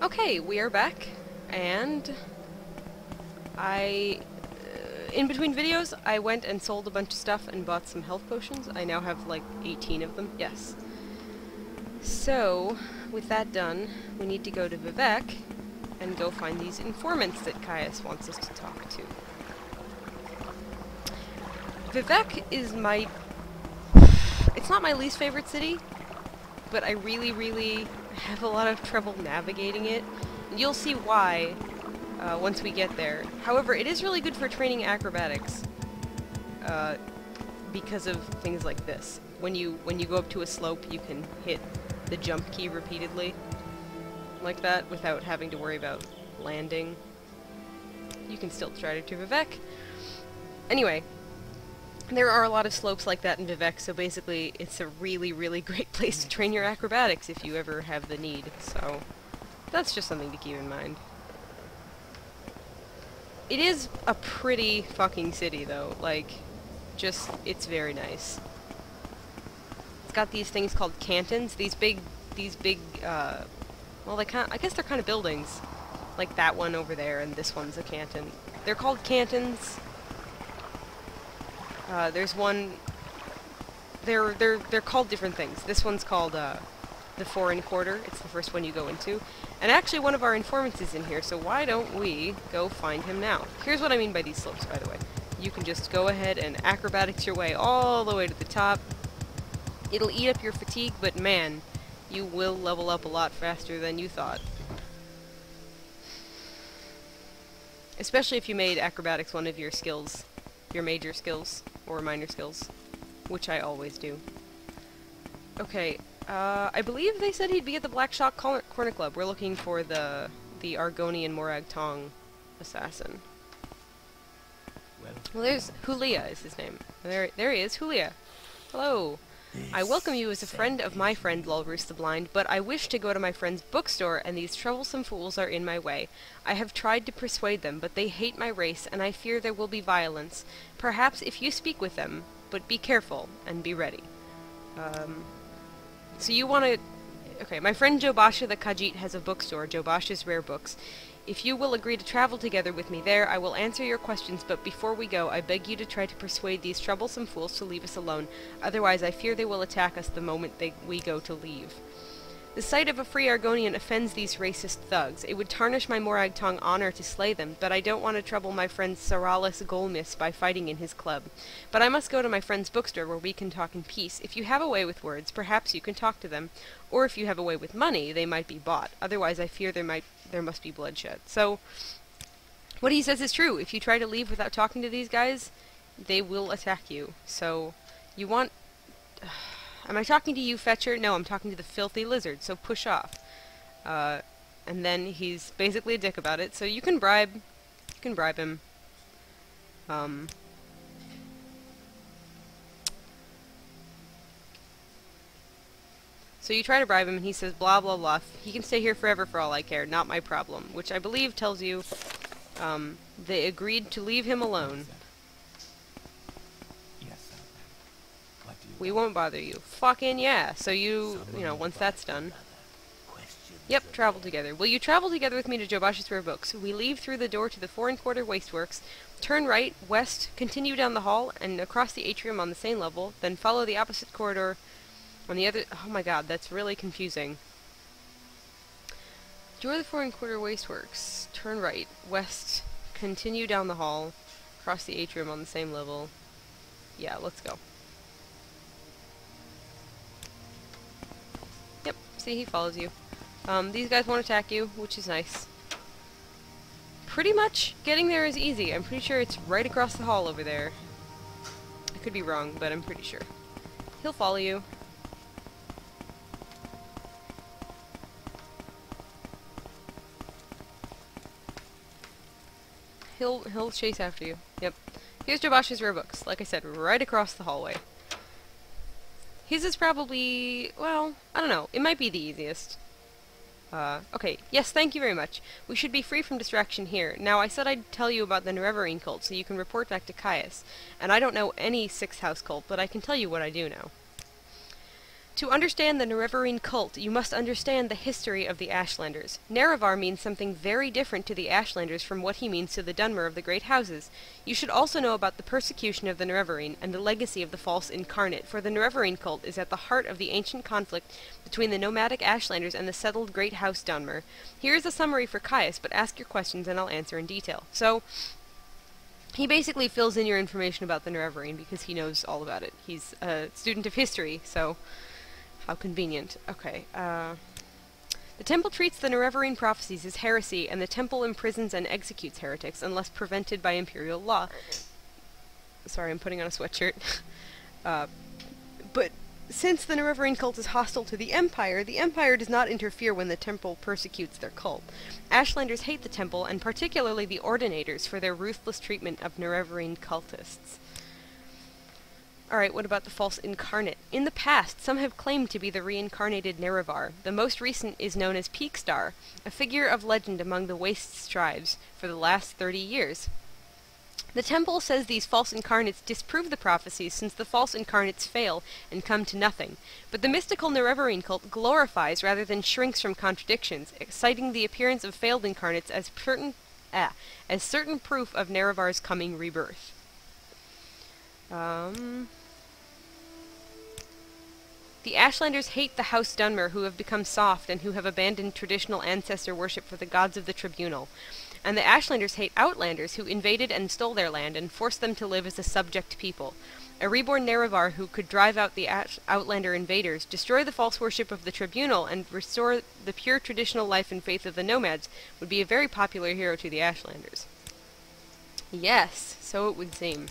Okay, we are back, and in between videos, I went and sold a bunch of stuff and bought some health potions. I now have like 18 of them, yes. So, with that done, we need to go to Vivek and go find these informants that Caius wants us to talk to. Vivek is it's not my least favorite city, but I really have a lot of trouble navigating it. And you'll see why once we get there. However, it is really good for training acrobatics because of things like this. When you go up to a slope, you can hit the jump key repeatedly like that without having to worry about landing. You can still try to Vivek. Anyway, there are a lot of slopes like that in Vivek, so basically it's a really great place to train your acrobatics if you ever have the need, so that's just something to keep in mind. It is a pretty fucking city, though, like, it's very nice. It's got these things called cantons, these big, well, I guess they're kind of buildings, like that one over there, and this one's a canton. They're called cantons. There's one... They're called different things. This one's called, the Foreign Quarter. It's the first one you go into. And actually one of our informants is in here, so why don't we go find him now? Here's what I mean by these slopes, by the way. You can just go ahead and acrobatics your way all the way to the top. It'll eat up your fatigue, but man, you will level up a lot faster than you thought. Especially if you made acrobatics one of your skills. Your major skills, or minor skills, which I always do. Okay, I believe they said he'd be at the Black Shock Corner Club. We're looking for the Argonian Morag Tong assassin. Well, there's Julia is his name. There he is, Julia. Hello. I welcome you as a friend of my friend Lulroos the Blind, but I wish to go to my friend's bookstore, and these troublesome fools are in my way. I have tried to persuade them, but they hate my race, and I fear there will be violence. Perhaps if you speak with them, but be careful, and be ready. So you want to... Okay, my friend Jobasha the Khajiit has a bookstore, Jobasha's Rare Books. If you will agree to travel together with me there, I will answer your questions, but before we go, I beg you to try to persuade these troublesome fools to leave us alone. Otherwise, I fear they will attack us the moment we go to leave. The sight of a free Argonian offends these racist thugs. It would tarnish my Morag Tong honor to slay them, but I don't want to trouble my friend Saralis Golmis by fighting in his club. But I must go to my friend's bookstore where we can talk in peace. If you have a way with words, perhaps you can talk to them. Or if you have a way with money, they might be bought. Otherwise, I fear there must be bloodshed. So, what he says is true. If you try to leave without talking to these guys, they will attack you. So, you want... Am I talking to you, Fetcher? No, I'm talking to the filthy lizard, so push off. And then he's basically a dick about it, so you can bribe him. So you try to bribe him, and he says blah blah blah. He can stay here forever for all I care, not my problem. Which I believe tells you, they agreed to leave him alone. We won't bother you. Fucking yeah. So you know, once that's done. Yep, travel together. Will you travel together with me to Jobasha's Rare Books? We leave through the door to the Foreign Quarter Wasteworks, turn right, west, continue down the hall, and across the atrium on the same level, then follow the opposite corridor on the other... Oh my god, that's really confusing. Door of the Foreign Quarter Wasteworks, turn right, west, continue down the hall, across the atrium on the same level. Yeah, let's go. Yep, see, he follows you. These guys won't attack you, which is nice. Pretty much getting there is easy. I'm pretty sure it's right across the hall over there. I could be wrong, but I'm pretty sure. He'll follow you. He'll chase after you. Yep. Here's Jobasha's Rare Books. Like I said, right across the hallway. His is probably, well, I don't know. It might be the easiest. Okay. Yes, thank you very much. We should be free from distraction here. Now, I said I'd tell you about the Nerevarine cult, so you can report back to Caius. And I don't know any Sixth House cult, but I can tell you what I do know. To understand the Nerevarine cult, you must understand the history of the Ashlanders. Nerevar means something very different to the Ashlanders from what he means to the Dunmer of the Great Houses. You should also know about the persecution of the Nerevarine and the legacy of the false incarnate, for the Nerevarine cult is at the heart of the ancient conflict between the nomadic Ashlanders and the settled Great House Dunmer. Here is a summary for Caius, but ask your questions and I'll answer in detail. So, he basically fills in your information about the Nerevarine because he knows all about it. He's a student of history, so how convenient. Okay, the Temple treats the Nerevarine prophecies as heresy, and the Temple imprisons and executes heretics unless prevented by imperial law. Sorry, I'm putting on a sweatshirt. But since the Nerevarine cult is hostile to the Empire does not interfere when the Temple persecutes their cult. Ashlanders hate the Temple, and particularly the Ordinators, for their ruthless treatment of Nerevarine cultists. Alright, what about the false incarnate? In the past, some have claimed to be the reincarnated Nerevar. The most recent is known as Peakstar, a figure of legend among the Wastes tribes for the last 30 years. The Temple says these false incarnates disprove the prophecies since the false incarnates fail and come to nothing, but the mystical Nerevarine cult glorifies rather than shrinks from contradictions, citing the appearance of failed incarnates as certain proof of Nerevar's coming rebirth. The Ashlanders hate the House Dunmer, who have become soft and who have abandoned traditional ancestor worship for the gods of the Tribunal. And the Ashlanders hate Outlanders, who invaded and stole their land and forced them to live as a subject people. A reborn Nerevar who could drive out the Outlander invaders, destroy the false worship of the Tribunal, and restore the pure traditional life and faith of the nomads would be a very popular hero to the Ashlanders. Yes, so it would seem.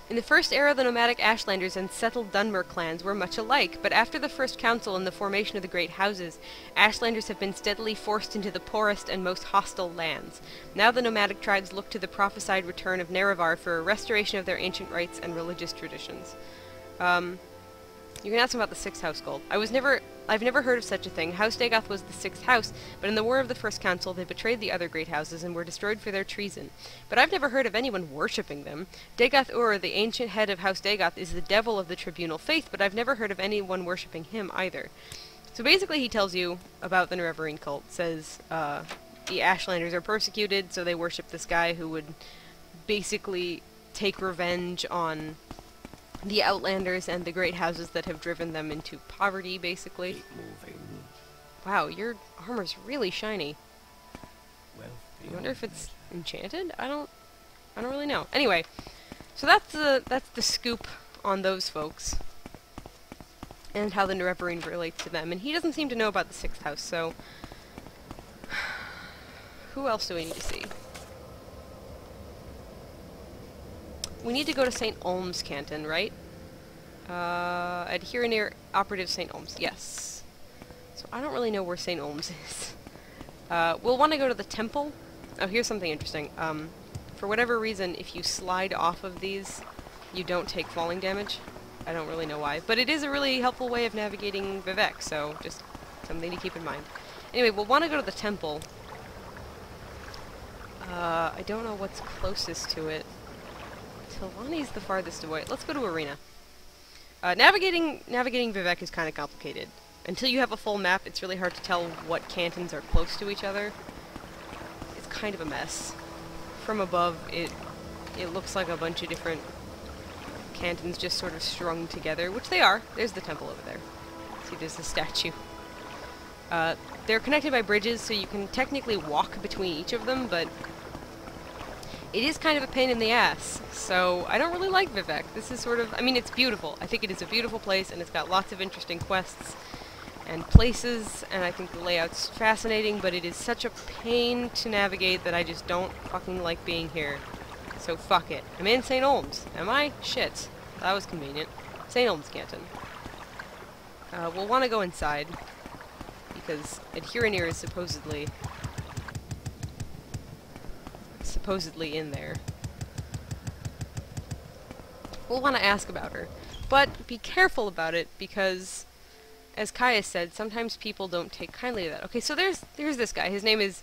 In the first era, the nomadic Ashlanders and settled Dunmer clans were much alike, but after the First Council and the formation of the Great Houses, Ashlanders have been steadily forced into the poorest and most hostile lands. Now the nomadic tribes look to the prophesied return of Nerevar for a restoration of their ancient rites and religious traditions. You can ask them about the Sixth House Gold. I've never heard of such a thing. House Dagoth was the Sixth House, but in the War of the First Council they betrayed the other great houses and were destroyed for their treason. But I've never heard of anyone worshipping them. Dagoth-Ur, the ancient head of House Dagoth, is the devil of the Tribunal faith, but I've never heard of anyone worshipping him either. So basically he tells you about the Nerevarine cult. Says, the Ashlanders are persecuted, so they worship this guy who would basically take revenge on the Outlanders and the great houses that have driven them into poverty, basically. Keep moving. Wow, your armor's really shiny. Well, I wonder if it's enchanted? I don't really know. Anyway, so that's the scoop on those folks. And how the Nerevarine relates to them. And he doesn't seem to know about the Sixth House, so who else do we need to see? We need to go to St. Olm's Canton, right? Adhere near Operative St. Olm's. Yes. So I don't really know where St. Olm's is. We'll want to go to the temple. Oh, here's something interesting. For whatever reason, if you slide off of these, you don't take falling damage. I don't really know why. But it is a really helpful way of navigating Vivec, so just something to keep in mind. Anyway, we'll want to go to the temple. I don't know what's closest to it. Tilvani's the farthest away. Let's go to Arena. Navigating Vivec is kind of complicated. Until you have a full map, it's really hard to tell what cantons are close to each other. It's kind of a mess. From above, it looks like a bunch of different cantons just sort of strung together, which they are. There's the temple over there. See, there's the statue. They're connected by bridges, so you can technically walk between each of them, but it is kind of a pain in the ass, so I don't really like Vivec. This is sort of, I mean, it's beautiful. I think it is a beautiful place, and it's got lots of interesting quests and places, and I think the layout's fascinating, but it is such a pain to navigate that I just don't fucking like being here. So fuck it. I'm in St. Olm's. Am I? Shit. That was convenient. St. Olm's Canton. We'll want to go inside, because Adherenir is supposedly in there. We'll want to ask about her. But be careful about it, because, as Caius said, sometimes people don't take kindly to that. Okay, so there's this guy. His name is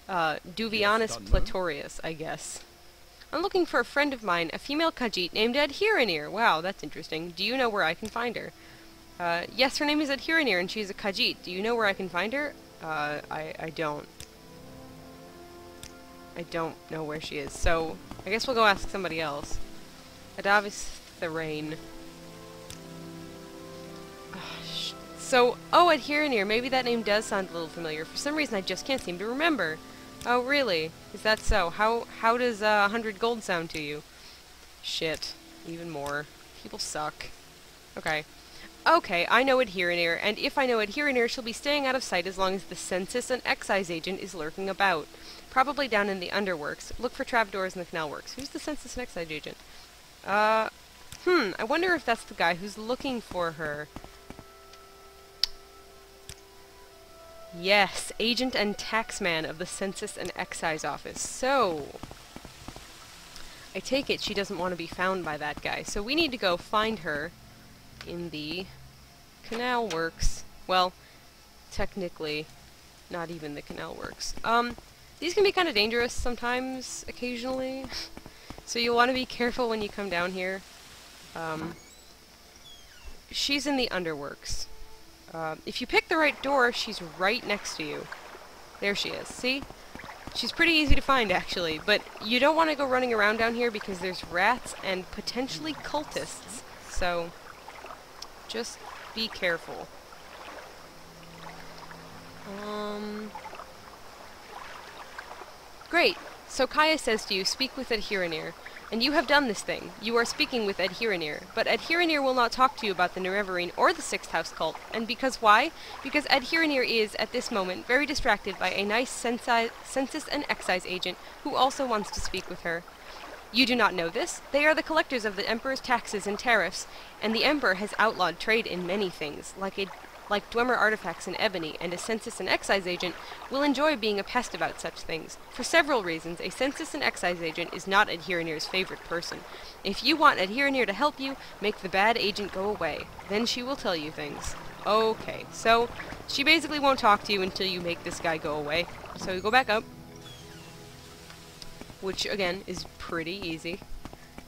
Duvianus Platorius, I guess. I'm looking for a friend of mine, a female Khajiit named Adhiranir. Wow, that's interesting. Do you know where I can find her? Yes, her name is Adhiranir, and she's a Khajiit. Do you know where I can find her? I don't. I don't know where she is, so I guess we'll go ask somebody else. Adavis Therain. So, oh, Adhiranir, maybe that name does sound a little familiar. For some reason, I just can't seem to remember. Oh, really? Is that so? How does 100 gold sound to you? Shit. Even more. People suck. Okay. Okay, I know Adhiranir, and if I know Adhiranir, she'll be staying out of sight as long as the census and excise agent is lurking about. Probably down in the underworks. Look for trapdoors in the canal works. Who's the census and excise agent? I wonder if that's the guy who's looking for her. Yes, agent and taxman of the Census and Excise Office. So, I take it she doesn't want to be found by that guy. So we need to go find her in the canal works. Well, technically, not even the canal works. These can be kind of dangerous sometimes, occasionally. So you'll want to be careful when you come down here. She's in the underworks. If you pick the right door, she's right next to you. There she is. See? She's pretty easy to find, actually, but you don't want to go running around down here because there's rats and potentially cultists. So, just be careful. Great. So Kaya says to you, speak with Adhiranir. And you have done this thing. You are speaking with Adhiranir. But Adhiranir will not talk to you about the Nerevarine or the Sixth House cult. And because why? Because Adhiranir is, at this moment, very distracted by a nice census and excise agent who also wants to speak with her. You do not know this. They are the collectors of the Emperor's taxes and tariffs, and the Emperor has outlawed trade in many things, like Dwemer artifacts and ebony, and a census and excise agent will enjoy being a pest about such things. For several reasons, a census and excise agent is not Adhiranir's favorite person. If you want Adhiranir to help you, make the bad agent go away. Then she will tell you things. Okay, so she basically won't talk to you until you make this guy go away. So you go back up, which again is pretty easy,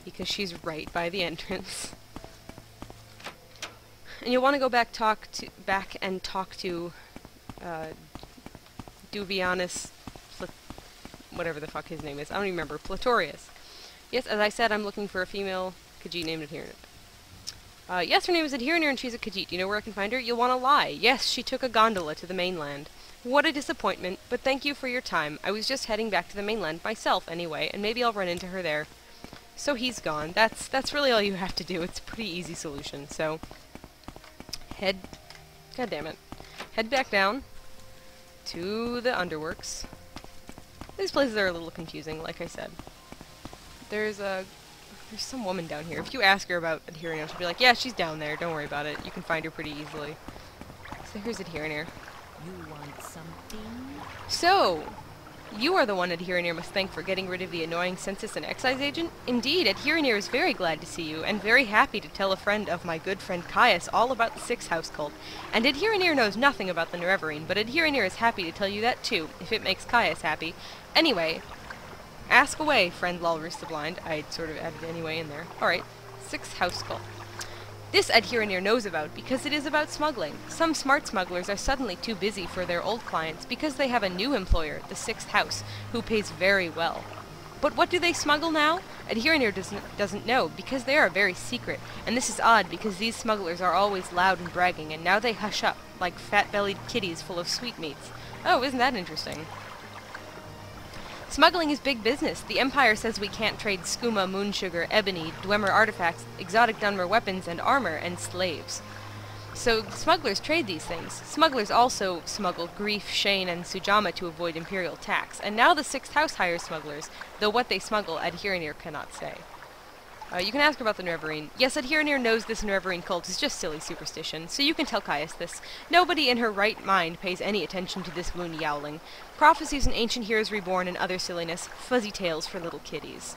because she's right by the entrance. And you'll want to go back and talk to Duvianus, whatever the fuck his name is. I don't even remember. Platorius. Yes, as I said, I'm looking for a female Khajiit named Adhiranir. Yes, her name is Adhiranir and she's a Khajiit. Do you know where I can find her? You'll want to lie. Yes, she took a gondola to the mainland. What a disappointment, but thank you for your time. I was just heading back to the mainland myself anyway, and maybe I'll run into her there. So he's gone. That's really all you have to do. It's a pretty easy solution, so God damn it. Head back down to the underworks. These places are a little confusing, like I said. There's some woman down here. If you ask her about Adhiranir, she'll be like, yeah, she's down there. Don't worry about it. You can find her pretty easily. So here's Adhiranir. You want something? So, you are the one Adhiranir must thank for getting rid of the annoying census and excise agent? Indeed, Adhiranir is very glad to see you, and very happy to tell a friend of my good friend Caius all about the Sixth House cult. And Adhiranir knows nothing about the Nerevarine, but Adhiranir is happy to tell you that too, if it makes Caius happy. Anyway, ask away, friend Lulrus the Blind. I sort of added anyway in there. Alright, Sixth House cult. This Adhiranir knows about because it is about smuggling. Some smart smugglers are suddenly too busy for their old clients because they have a new employer, the Sixth House, who pays very well. But what do they smuggle now? Adhiranir doesn't know, because they are very secret, and this is odd because these smugglers are always loud and bragging, and now they hush up, like fat-bellied kitties full of sweetmeats. Oh, isn't that interesting? Smuggling is big business. The Empire says we can't trade skooma, moonsugar, ebony, Dwemer artifacts, exotic Dunmer weapons and armor, and slaves. So smugglers trade these things. Smugglers also smuggle Grief, Shane, and Sujama to avoid imperial tax, and now the Sixth House hires smugglers, though what they smuggle Adhiranir cannot say. You can ask about the Nerevarine. Yes, Adhiranir knows this Nerevarine cult is just silly superstition, so you can tell Caius this. Nobody in her right mind pays any attention to this loon yowling. Prophecies and ancient heroes reborn and other silliness, fuzzy tales for little kiddies.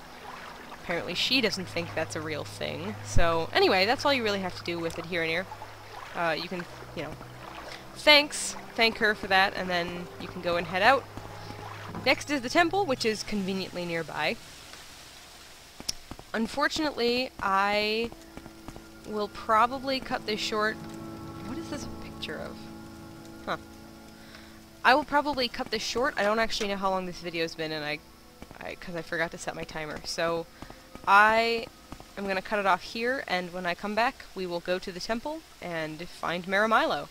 Apparently she doesn't think that's a real thing. So, anyway, that's all you really have to do with Adhiranir. You can, thank her for that, and then you can go and head out. Next is the temple, which is conveniently nearby. Unfortunately, I will probably cut this short. What is this a picture of? Huh. I will probably cut this short. I don't actually know how long this video's been, and because I forgot to set my timer. So, I am going to cut it off here, and when I come back, we will go to the temple and find Maramilo.